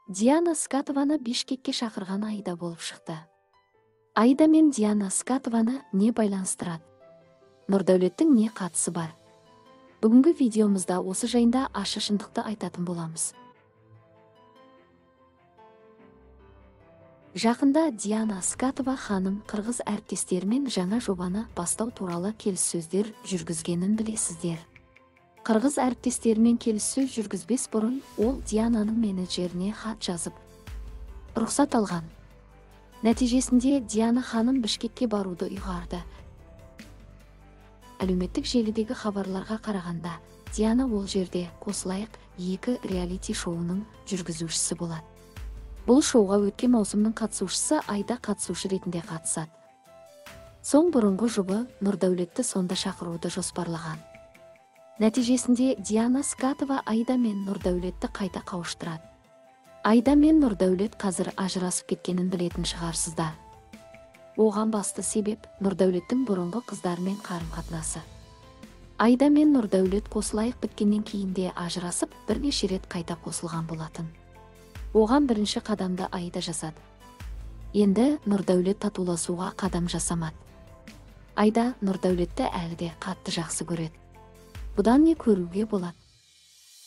Диана Скатованы Бишкекке шақырған Айда болып шықты. Айда мен Диана Скатованы не байланыстырады? Нұрдәулеттің не қатысы бар? Бүгінгі видеомызда осы жайында ащы шындықты айтатын боламыз. Жақында Диана Скатова ханым қырғыз әріптестерімен жаңа жобаны бастау туралы келіссөздер жүргізгенін білесіздер. Қырғыз әріптестерімен келіссөз жүргізбес бұрын ол Диананың менеджеріне хат жазып, рұқсат алған. Нәтижесінде Диана ханым Бішкекке баруды ұйғарды. Әлеуметтік желідегі хабарларға қарағанда, Диана ол жерде «Қосылайық» 2 реалити шоуының жүргізушісі болады. Бұл шоуға өткен маусымның қатысушысы Айда қатысушы ретінде қатысады. Соң бұрынғы жұбы Нұрдәулетті сонда шақыруды жоспарлаған. Нәтижесінде Диана Скатова Айда мен Нұрдәулетті қайта қауыштырады. Айда мен Нұрдәулет қазір ажырасып кеткенін білетін шығарсыздар. Оған басты себеп Нұрдәулеттің бұрынғы қыздармен қарым-қатынасы. Айда мен Нұрдәулет қосылайық біткеннен кейін де ажырасып, бірнеше рет қайта қосылған болатын. Оған бірінші қадамды Айда жасады. Енді Нұрдәулет татуласуға қадам жасамады. Айда Нұрдәулетті әлі де қатты жақсы көреді. Бұдан не көруге болады?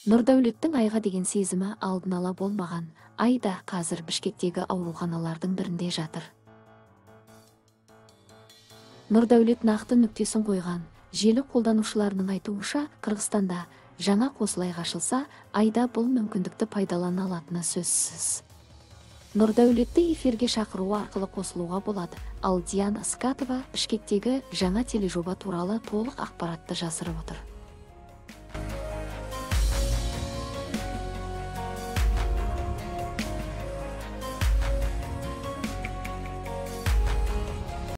Нұрдәулеттің Айға деген сезімі алдын ала болмаған. Айда қазір Бішкектегі ауруханалардың бірінде жатыр. Нұрдәулет нақты нүктесін қойған. Желі қолданушыларының айтуынша, Қырғызстанда жаңа қосылайық ашылса, Айда бұл мүмкіндікті пайдалана алатыны сөзсіз. Нұрдәулетті эфирге шақыру арқылы қосылуға болады, ал Диана Скатова Бішкектегі жаңа тележоба туралы толық ақпаратты жасырып отыр.